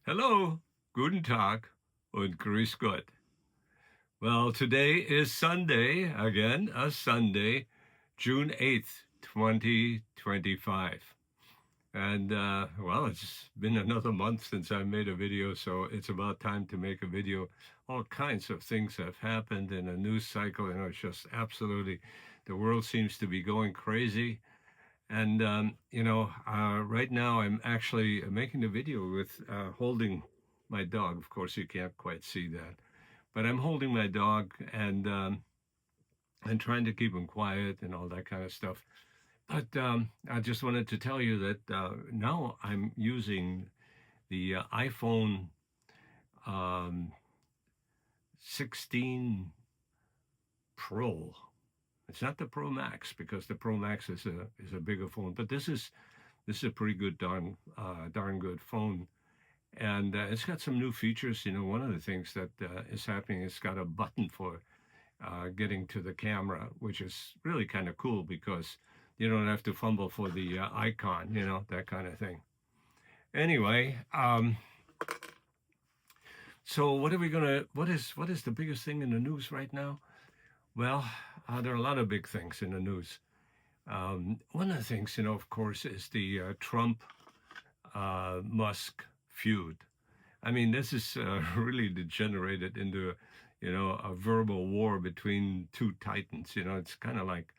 Hello, guten Tag und grüß Gott. Well, today is Sunday, again, a Sunday, June 8th, 2025. And, well, it's been another month since I made a video, so it's about time to make a video. All kinds of things have happened in a news cycle, it's just absolutely, the world seems to be going crazy. And, right now I'm actually making a video with holding my dog. Of course, you can't quite see that, but I'm holding my dog and trying to keep him quiet and all that kind of stuff. But I just wanted to tell you that now I'm using the iPhone 16 Pro. It's not the Pro Max because the Pro Max is a bigger phone, but this is a pretty good darn good phone, and it's got some new features. One of the things that is happening, it's got a button for getting to the camera, which is really kind of cool because you don't have to fumble for the icon, that kind of thing. Anyway, so what is the biggest thing in the news right now? Well, there are a lot of big things in the news. One of the things, of course, is the Trump Musk feud. I mean, this is really degenerated into, a verbal war between two titans. It's kind of like,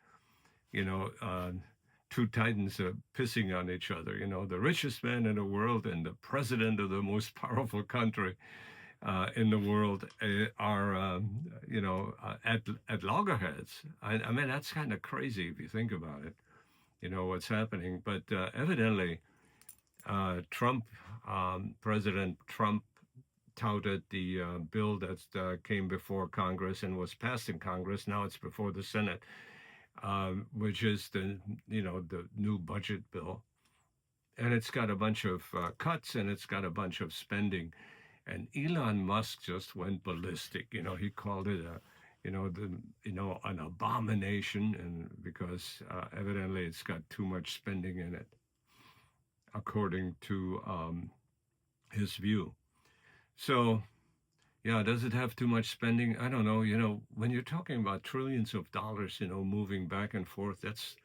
you know, uh, two titans are pissing on each other. The richest man in the world and the president of the most powerful country in the world are, at loggerheads. I mean, that's kind of crazy if you think about it. What's happening, but evidently President Trump touted the bill that came before Congress and was passed in Congress. Now it's before the Senate, which is the new budget bill, and it's got a bunch of cuts and it's got a bunch of spending. And Elon Musk just went ballistic. He called it an abomination, and because evidently it's got too much spending in it according to his view. So, yeah, does it have too much spending? I don't know. When you're talking about trillions of dollars, moving back and forth, that's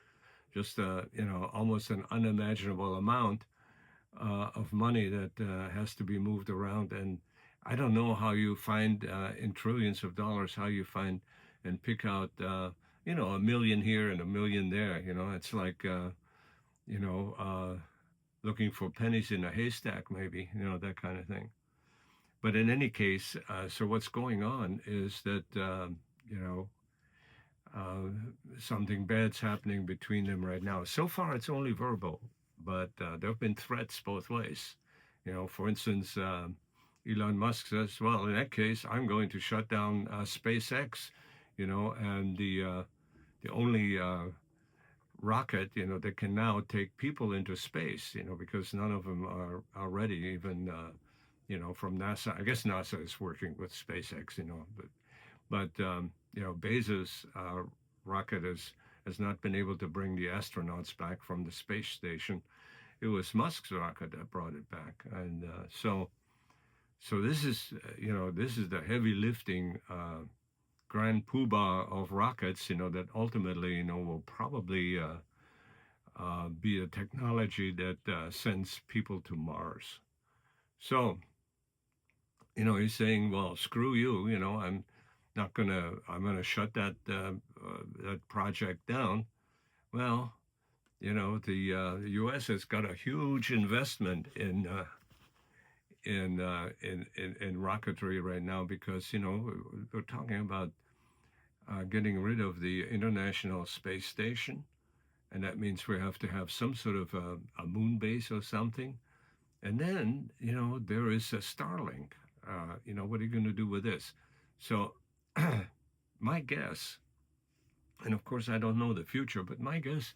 just, almost an unimaginable amount of money that has to be moved around. And I don't know how you find in trillions of dollars, how you find and pick out, a million here and a million there. It's like, you know, looking for pennies in a haystack, maybe, that kind of thing. But in any case, so what's going on is that, you know, uh, something bad's happening between them right now. So far, it's only verbal, but there have been threats both ways. For instance, Elon Musk says, well, in that case, I'm going to shut down SpaceX, and the only rocket, that can now take people into space, because none of them are ready, even, from NASA. I guess NASA is working with SpaceX, but Bezos' rocket has not been able to bring the astronauts back from the space station. It was Musk's rocket that brought it back, and so this is the heavy lifting grand poobah of rockets, that ultimately, will probably be a technology that sends people to Mars. So, he's saying, well, screw you, I'm gonna shut that project down. Well, the U.S. has got a huge investment in rocketry right now because we're talking about getting rid of the International Space Station, and that means we have to have some sort of a moon base or something. And then there is a Starlink. What are you going to do with this? So my guess, and of course I don't know the future, but my guess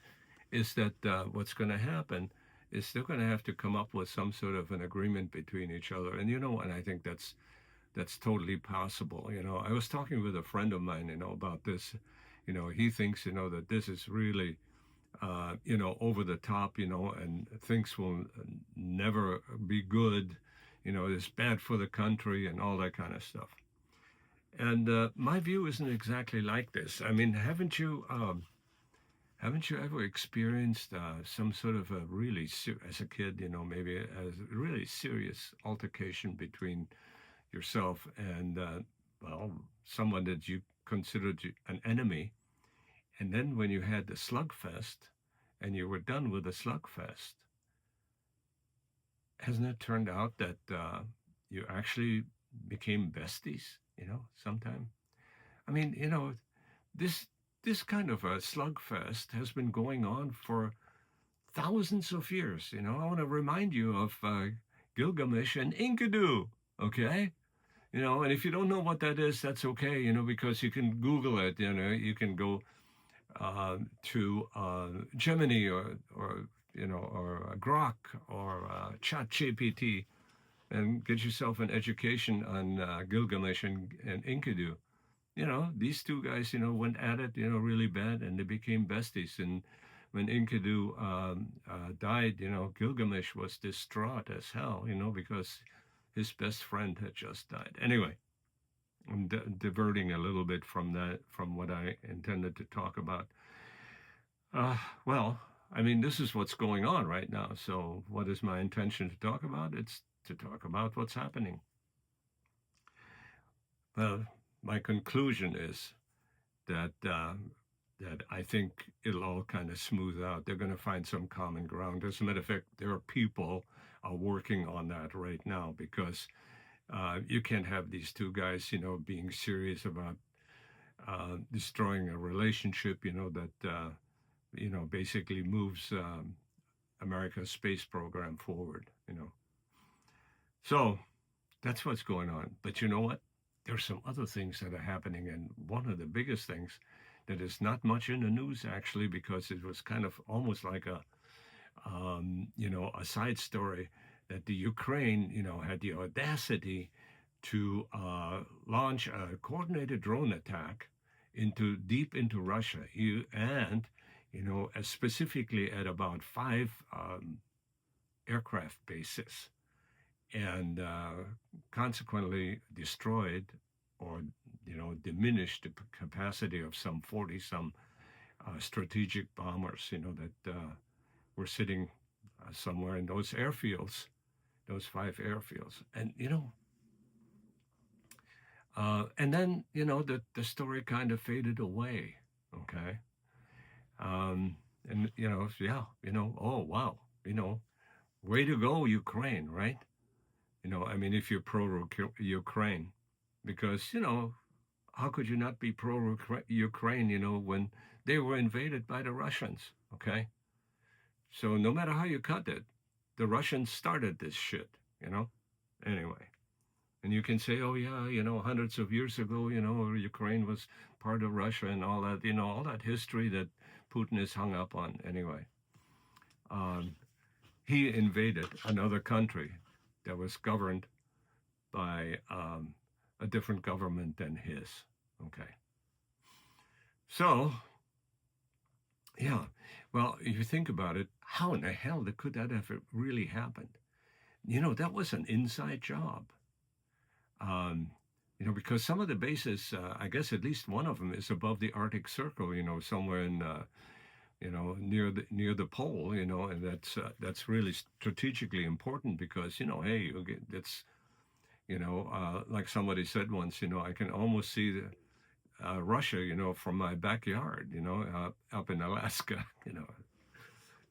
is that what's going to happen is they're going to have to come up with some sort of an agreement between each other. And I think that's totally possible. I was talking with a friend of mine, about this. He thinks, that this is really, over the top, and things will never be good, it's bad for the country and all that kind of stuff. And my view isn't exactly like this. I mean, haven't you ever experienced some sort of a really, as a kid, maybe a really serious altercation between yourself and, well, someone that you considered an enemy? And then when you had the slugfest and you were done with the slugfest, hasn't it turned out that you actually became besties, sometime? I mean, this this kind of a slugfest has been going on for thousands of years. I want to remind you of Gilgamesh and Enkidu. Okay, and if you don't know what that is, that's okay. Because you can Google it. You can go to Gemini or Grok or ChatGPT and get yourself an education on Gilgamesh and Enkidu. These two guys, went at it, really bad, and they became besties. And when Enkidu died, Gilgamesh was distraught as hell, because his best friend had just died. Anyway, I'm diverting a little bit from what I intended to talk about. Uh, well, I mean, this is what's going on right now. So, what is my intention to talk about? It's to talk about what's happening. Well, my conclusion is that that I think it'll all kind of smooth out. They're going to find some common ground. As a matter of fact, there are people working on that right now because you can't have these two guys, being serious about destroying a relationship, that basically moves America's space program forward. So that's what's going on. But you know what? There's some other things that are happening, and one of the biggest things that is not much in the news actually, because it was kind of almost like a side story that the Ukraine, had the audacity to launch a coordinated drone attack deep into Russia, and specifically at about 5 aircraft bases, and consequently destroyed or diminished the capacity of some 40 some strategic bombers, that were sitting somewhere in those airfields, those 5 airfields. And then the story kind of faded away. Okay. And yeah, oh wow, way to go, Ukraine, right? I mean, if you're pro Ukraine, because how could you not be pro Ukraine? When they were invaded by the Russians. Okay. So no matter how you cut it, the Russians started this shit. Anyway. And you can say, oh yeah, hundreds of years ago, Ukraine was part of Russia and all that, all that history that Putin is hung up on. Anyway, he invaded another country that was governed by a different government than his. Okay. So, yeah, well, if you think about it, how in the hell could that have really happened? That was an inside job. Because some of the bases, I guess at least one of them is above the Arctic Circle, somewhere in, near the pole, and that's really strategically important because, hey, that's, like somebody said once, I can almost see Russia, from my backyard, up in Alaska,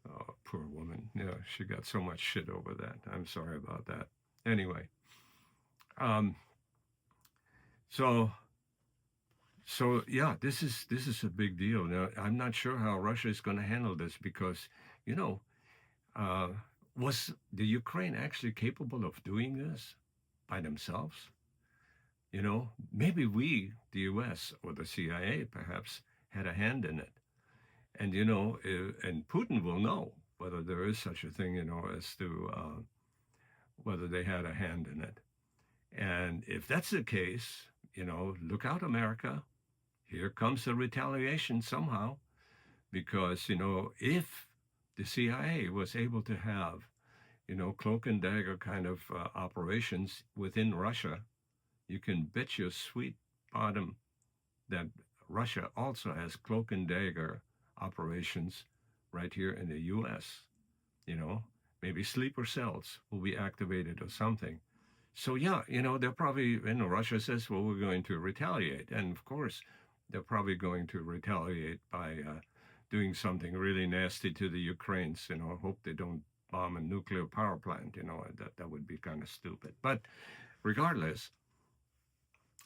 Oh, poor woman. She got so much shit over that. I'm sorry about that. Anyway, um, so yeah, this is a big deal. Now, I'm not sure how Russia is going to handle this because, you know, uh, was the Ukraine actually capable of doing this by themselves? Maybe we, the U.S. or the CIA, perhaps had a hand in it, and and Putin will know whether there is such a thing, as to whether they had a hand in it. And if that's the case, look out, America. Here comes the retaliation somehow, because if the CIA was able to have cloak and dagger kind of operations within Russia, you can bet your sweet bottom that Russia also has cloak and dagger operations right here in the U.S. You know, maybe sleeper cells will be activated or something. So yeah, they're probably, Russia says, well, we're going to retaliate, and of course, they're probably going to retaliate by doing something really nasty to the Ukrainians. Hope they don't bomb a nuclear power plant. That would be kind of stupid. But regardless,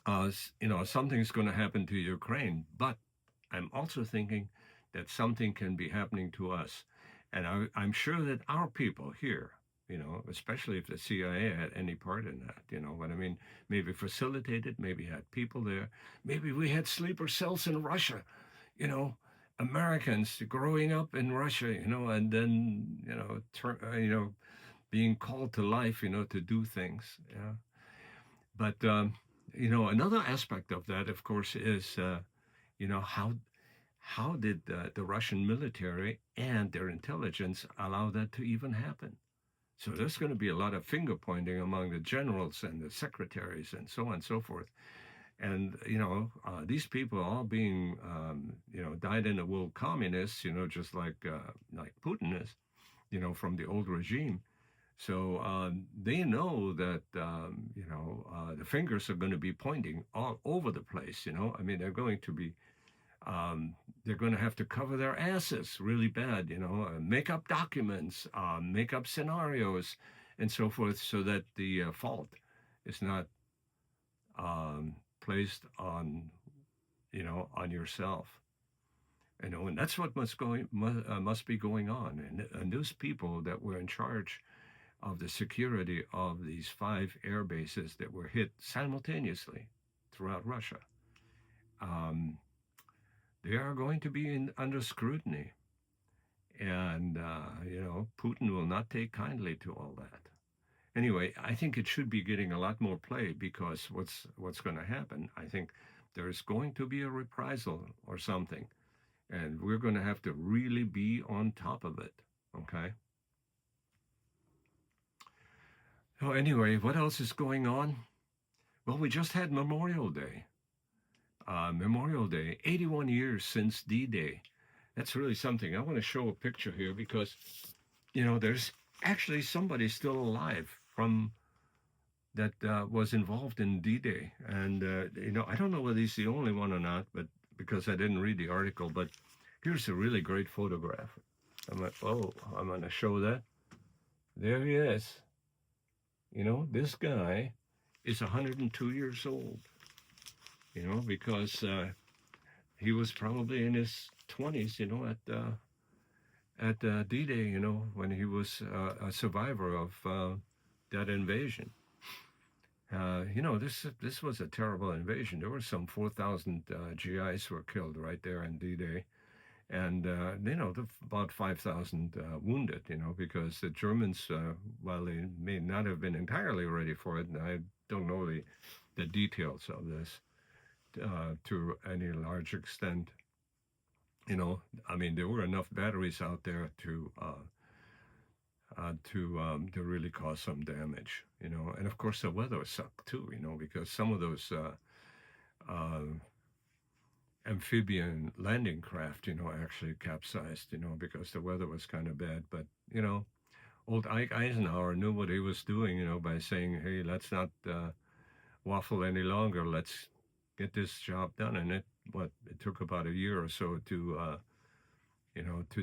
something's going to happen to Ukraine. But I'm also thinking that something can be happening to us. And I'm sure that our people here, especially if the CIA had any part in that, what I mean, maybe facilitated, maybe had people there, maybe we had sleeper cells in Russia, you know, Americans growing up in Russia, and then, being called to life, to do things. Yeah. But, another aspect of that, of course, is, how did the Russian military and their intelligence allow that to even happen? So there's going to be a lot of finger pointing among the generals and the secretaries and so on and so forth. And these people all being dyed in the wool communists, just like Putin is, from the old regime. So they know that the fingers are going to be pointing all over the place. I mean, they're going to have to cover their asses really bad. Make up documents, make up scenarios, and so forth, so that the fault is not placed on on yourself. And that's what must be going on. And those people that were in charge of the security of these 5 air bases that were hit simultaneously throughout Russia, um, they are going to be under scrutiny. And, Putin will not take kindly to all that. Anyway, I think it should be getting a lot more play, because what's going to happen, I think there's going to be a reprisal or something. And we're going to have to really be on top of it. Okay? So anyway, what else is going on? Well, we just had Memorial Day. Memorial Day, 81 years since D-Day. That's really something. I want to show a picture here because, there's actually somebody still alive from that was involved in D-Day. And, I don't know whether he's the only one or not, but because I didn't read the article, but here's a really great photograph. I'm going to show that. There he is. This guy is 102 years old, because he was probably in his 20s, at D-Day, when he was a survivor of that invasion. This was a terrible invasion. There were some 4,000 GIs were killed right there in D-Day. And, about 5,000 wounded, because the Germans, while they may not have been entirely ready for it, and I don't know the details of this to any large extent, I mean, there were enough batteries out there to really cause some damage, and of course the weather sucked too, because some of those amphibian landing craft, actually capsized, because the weather was kind of bad. But, old Ike Eisenhower knew what he was doing, by saying, hey, let's not waffle any longer. Let's get this job done. And it took about a year or so to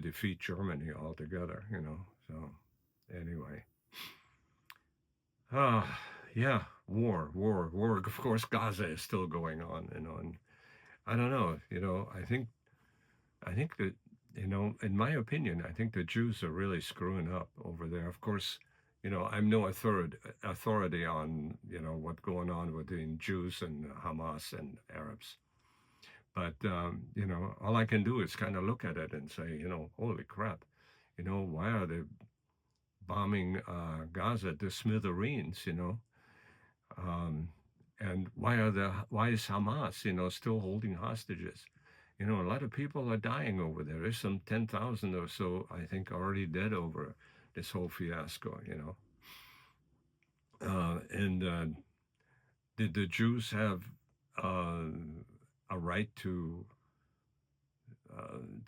defeat Germany altogether, So anyway. Yeah, war. Of course, Gaza is still going on, and I don't know. I think that, in my opinion, I think the Jews are really screwing up over there. Of course, I'm no authority on, what's going on between Jews and Hamas and Arabs. But, all I can do is kind of look at it and say, holy crap, why are they bombing Gaza to smithereens, and why is Hamas, still holding hostages? A lot of people are dying over there. There's some 10,000 or so, I think, already dead over this whole fiasco, you know. And did the Jews have uh, a right uh,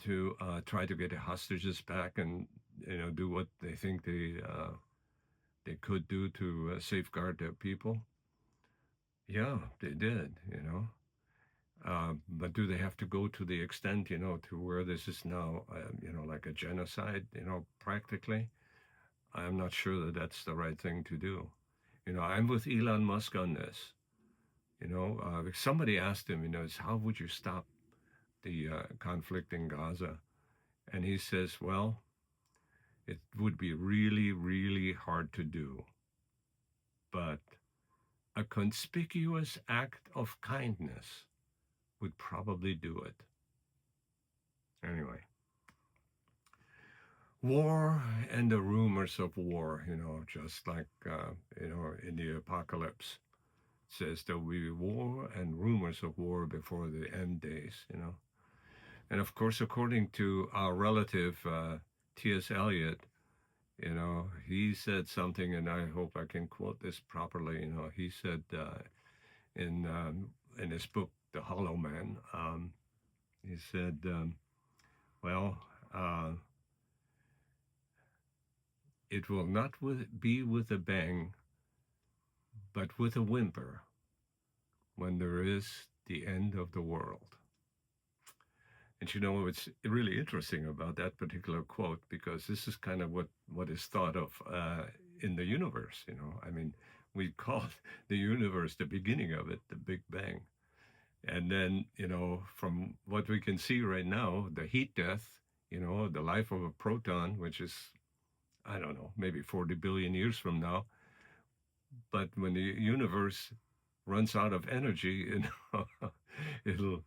to try to get the hostages back and do what they think they could do to safeguard their people? Yeah, they did. But do they have to go to the extent, to where this is now, like a genocide, practically? I'm not sure that that's the right thing to do. I'm with Elon Musk on this. Somebody asked him, is how would you stop the conflict in Gaza? And he says, well, it would be really, really hard to do, but a conspicuous act of kindness would probably do it. Anyway, war and the rumors of war, just like, in the apocalypse, it says there will be war and rumors of war before the end days. And of course, according to our relative T.S. Eliot, he said something, and I hope I can quote this properly. He said in his book, The Hollow Man, he said, well, uh, it will not be with a bang, but with a whimper when there is the end of the world. And what's really interesting about that particular quote, because this is kind of what is thought of in the universe. I mean, we call the universe the beginning of it, the Big Bang. And then, from what we can see right now, the heat death, the life of a proton, which is, I don't know, maybe 40 billion years from now. But when the universe runs out of energy, it'll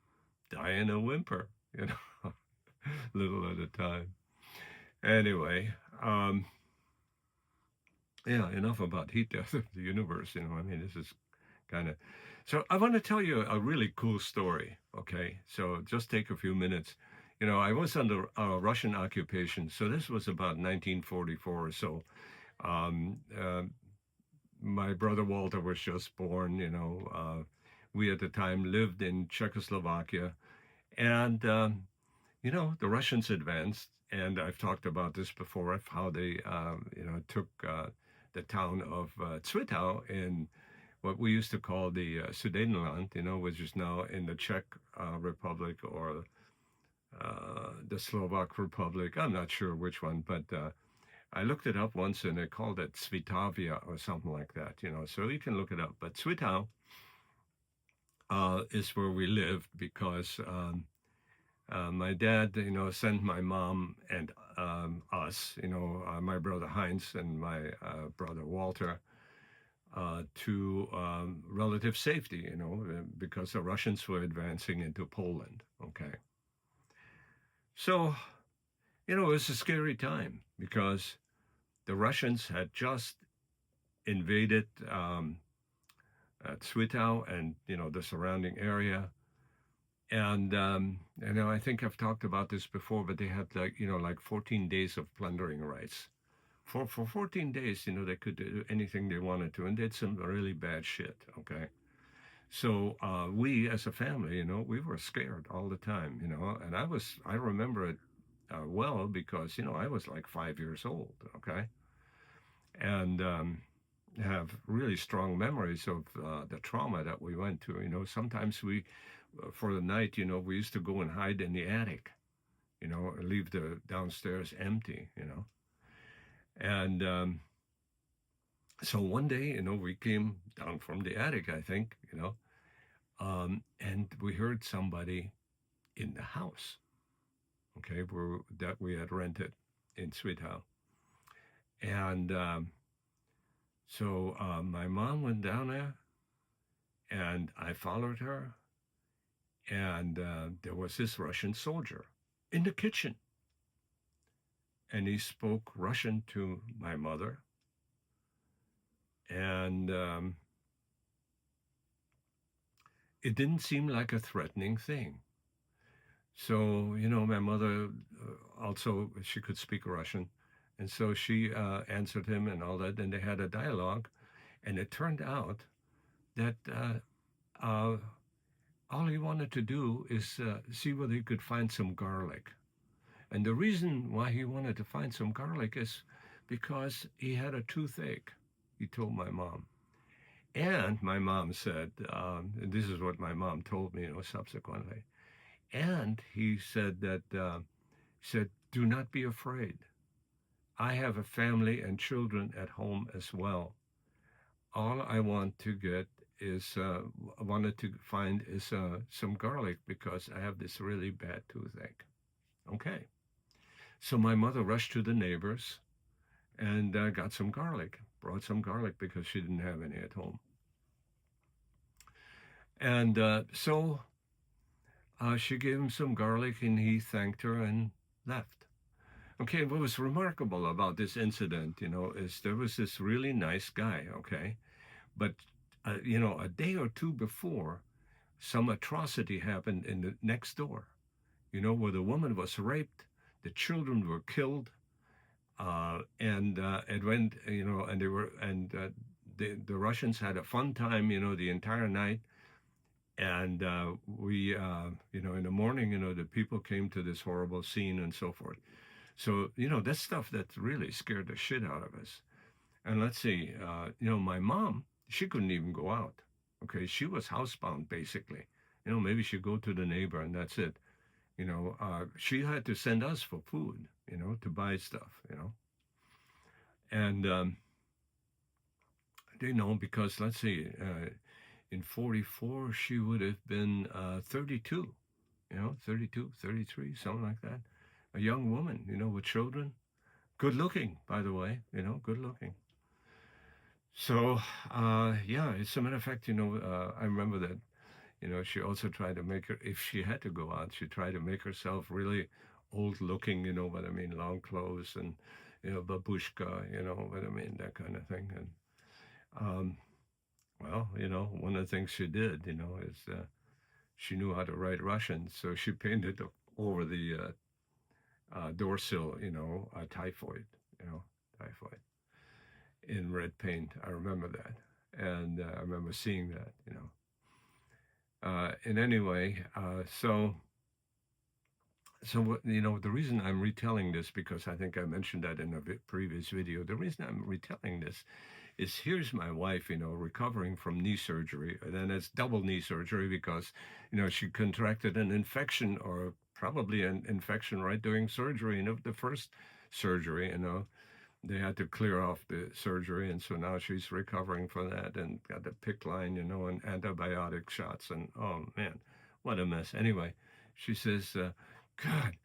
die in a whimper, little at a time. Anyway, yeah, enough about heat death of the universe. I mean, this is kind of. So I want to tell you a really cool story. Okay, so just take a few minutes. I was under Russian occupation, so this was about 1944 or so. Um, uh, my brother Walter was just born. We at the time lived in Czechoslovakia, and the Russians advanced, and I've talked about this before of how they, took the town of Zwickau in what we used to call the Sudetenland, which is now in the Czech Republic or the Slovak Republic. I'm not sure which one, but I looked it up once and they called it Svitavia or something like that, so you can look it up. But Zwickau is where we lived because my dad, sent my mom and us, my brother Heinz and my brother Walter, to relative safety, because the Russians were advancing into Poland. Okay. So, it was a scary time because the Russians had just invaded Zwickau and, the surrounding area. And I think I've talked about this before, but they had like 14 days of plundering rights. For 14 days, they could do anything they wanted to, and did some really bad shit. Okay, so we as a family, we were scared all the time, and I remember it well because I was like 5 years old. Okay, and have really strong memories of the trauma that we went to. Sometimes we for the night, we used to go and hide in the attic, and leave the downstairs empty, And so one day, we came down from the attic, I think, and we heard somebody in the house, okay, that we had rented in Sweethouse. And so my mom went down there, and I followed her, and there was this Russian soldier in the kitchen. And he spoke Russian to my mother. And it didn't seem like a threatening thing. So, my mother also, she could speak Russian. And so she answered him and all that, and they had a dialogue. And it turned out that uh, all he wanted to do is see whether he could find some garlic. And the reason why he wanted to find some garlic is because he had a toothache, he told my mom. And my mom said, and this is what my mom told me, subsequently. And he said that, do not be afraid. I have a family and children at home as well. All I want to get is, wanted to find is some garlic because I have this really bad toothache. Okay. So my mother rushed to the neighbors and got some garlic, brought some garlic because she didn't have any at home. And so she gave him some garlic and he thanked her and left. Okay, what was remarkable about this incident, is there was this really nice guy, okay? But, a day or two before, some atrocity happened in the next door, where the woman was raped, the children were killed, and it went, and they were, and the Russians had a fun time, the entire night. And we, in the morning, the people came to this horrible scene and so forth. So, that's stuff that really scared the shit out of us. And let's see, my mom, she couldn't even go out. Okay, she was housebound basically. Maybe she'd go to the neighbor and that's it. She had to send us for food, to buy stuff, And, because let's see, in 44, she would have been 32, 32, 33, something like that. A young woman, with children. Good looking, by the way, good looking. So, yeah, as a matter of fact, I remember that, she also tried to make her, if she had to go out, she tried to make herself really old looking, what I mean, long clothes and, babushka, what I mean, that kind of thing. And, well, one of the things she did, is she knew how to write Russian. So she painted over the door sill, typhoid, typhoid in red paint. I remember that. And I remember seeing that, And anyway, so what, the reason I'm retelling this, because I think I mentioned that in a previous video, the reason I'm retelling this is here's my wife, recovering from knee surgery. And then it's double knee surgery because, she contracted an infection or probably an infection right during surgery. The first surgery, they had to clear off the surgery. And so now she's recovering from that and got the PICC line, and antibiotic shots. And oh, man, what a mess. Anyway, she says, God,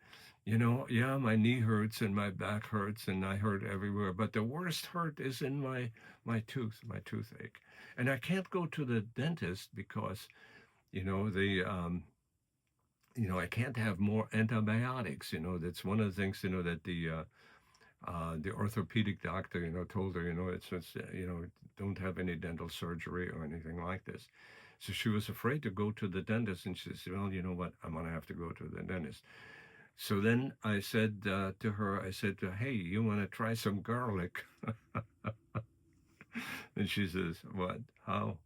yeah, my knee hurts and my back hurts and I hurt everywhere, but the worst hurt is in my toothache. And I can't go to the dentist because, I can't have more antibiotics. That's one of the things, that the orthopedic doctor, told her, it's don't have any dental surgery or anything like this. So she was afraid to go to the dentist, and she said, well, you know what, I'm going to have to go to the dentist. So then I said to her, hey, you want to try some garlic? And she says, what? How?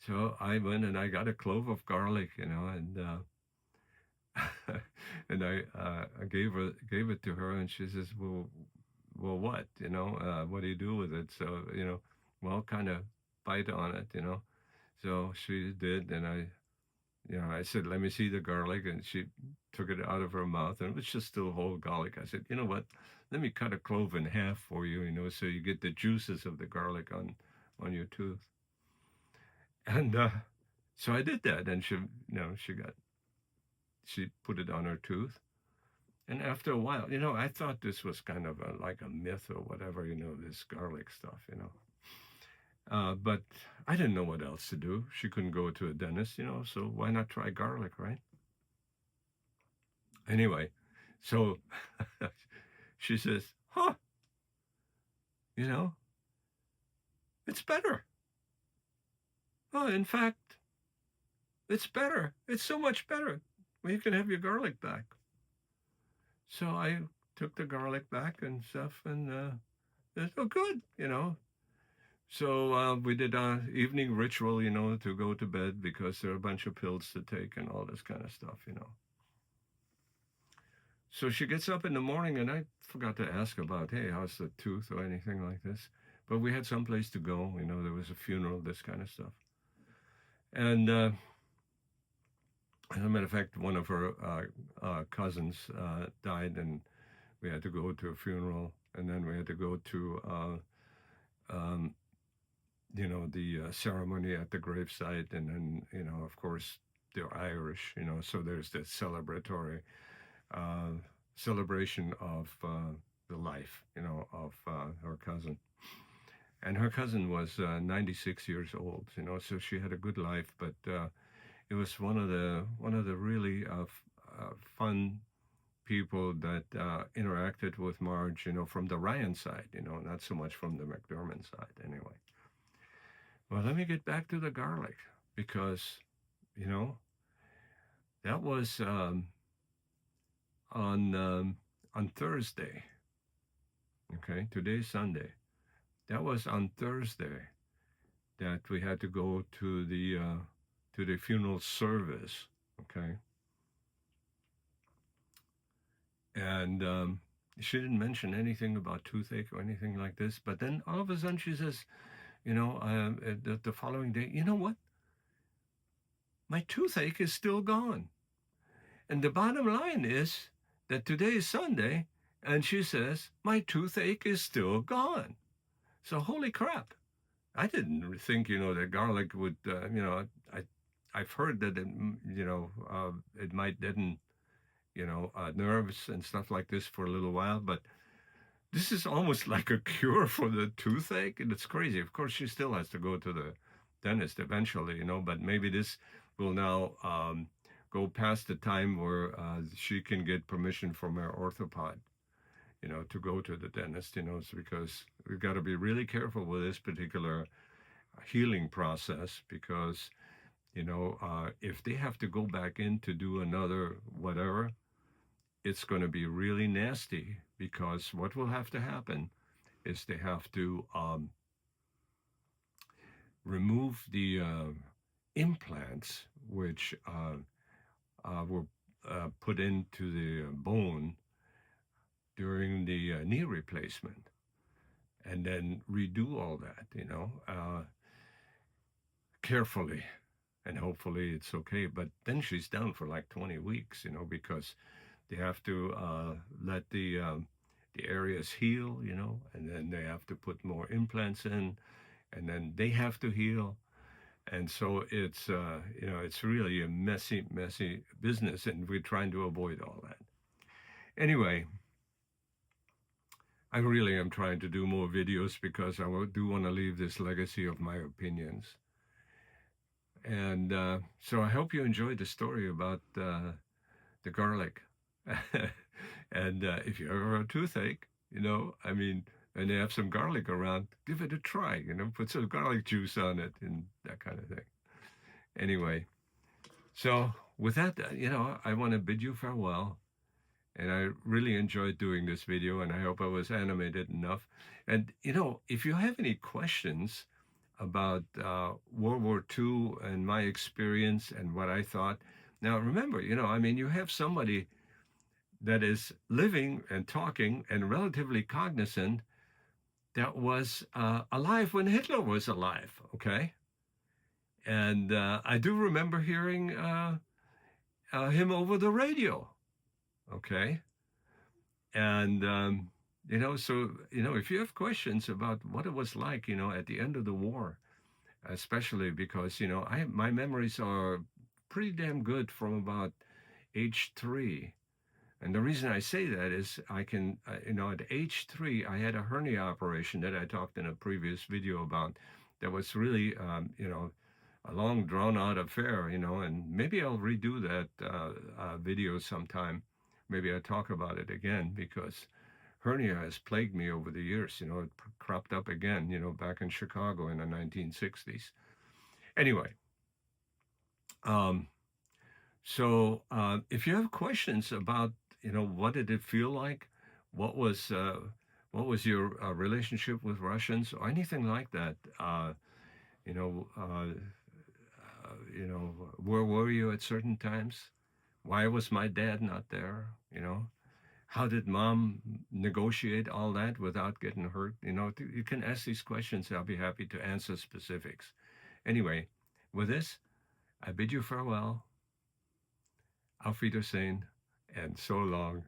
So I went and I got a clove of garlic, and and I gave it to her, and she says, well, what? What do you do with it? So well, kind of bite on it, So she did, and I said, let me see the garlic, and she took it out of her mouth, and it was just still whole garlic. I said, you know what? Let me cut a clove in half for you, so you get the juices of the garlic on your tooth. And so I did that, and she put it on her tooth. And after a while, I thought this was kind of like a myth or whatever, this garlic stuff, But I didn't know what else to do. She couldn't go to a dentist, so why not try garlic, right? Anyway, so she says, huh, it's better. Oh, in fact, it's better. It's so much better. Well, you can have your garlic back. So I took the garlic back and stuff, and it's oh good, you know. So we did our evening ritual, you know, to go to bed because there are a bunch of pills to take and all this kind of stuff, you know. So she gets up in the morning, and I forgot to ask about, hey, how's the tooth or anything like this. But we had someplace to go, you know, there was a funeral, this kind of stuff. And as a matter of fact, one of her cousins died, and we had to go to a funeral, and then we had to go to, um, you know, the ceremony at the gravesite, and then, you know, of course, they're Irish, you know, so there's this celebratory uh, celebration of the life, you know, of her cousin. And her cousin was 96 years old, you know, so she had a good life, but it was one of the really fun people that interacted with Marge, you know, from the Ryan side, you know, not so much from the McDermott side, anyway. Well, let me get back to the garlic because, you know, that was on on Thursday. Okay, today's Sunday. That was on Thursday that we had to go to the funeral service. Okay, and she didn't mention anything about toothache or anything like this. But then all of a sudden she says, you know, the following day, you know what? My toothache is still gone. And the bottom line is that today is Sunday, and she says, my toothache is still gone. So, holy crap. I didn't think, you know, that garlic would, you know, I've heard that, you know, it might deaden, you know, nerves and stuff like this for a little while, but this is almost like a cure for the toothache. And it's crazy. Of course, she still has to go to the dentist eventually, you know, but maybe this will now go past the time where she can get permission from her orthopod, you know, to go to the dentist, you know, it's because we've got to be really careful with this particular healing process because, you know, if they have to go back in to do another whatever, it's going to be really nasty because what will have to happen is they have to remove the implants which were put into the bone during the knee replacement and then redo all that, you know, carefully. And hopefully it's okay. But then she's down for like 20 weeks, you know, because they have to let the areas heal, you know, and then they have to put more implants in, and then they have to heal. And so it's, you know, it's really a messy, messy business, and we're trying to avoid all that. Anyway, I really am trying to do more videos because I do want to leave this legacy of my opinions. And so I hope you enjoyed the story about the garlic. And if you ever have a toothache, you know, I mean, and they have some garlic around, give it a try, you know, put some garlic juice on it and that kind of thing. Anyway, so with that, you know, I want to bid you farewell. And I really enjoyed doing this video, and I hope I was animated enough. And, you know, if you have any questions about World War II and my experience and what I thought, now remember, you know, I mean, you have somebody that is living and talking and relatively cognizant that was alive when Hitler was alive, okay? And I do remember hearing him over the radio, okay? And, you know, so, you know, if you have questions about what it was like, you know, at the end of the war, especially because, you know, my memories are pretty damn good from about age 3. And the reason I say that is I can, you know, at age 3, I had a hernia operation that I talked in a previous video about that was really, you know, a long drawn out affair, you know, and maybe I'll redo that video sometime. Maybe I'll talk about it again because hernia has plagued me over the years. You know, it cropped up again, you know, back in Chicago in the 1960s. Anyway, um, so if you have questions about, you know, what did it feel like what was uh, what was your relationship with Russians or anything like that? You know, where were you at certain times? Why was my dad not there? How did mom negotiate all that without getting hurt? You can ask these questions. I'll be happy to answer specifics. Anyway, with this, I bid you farewell. Auf Wiedersehen, and so long.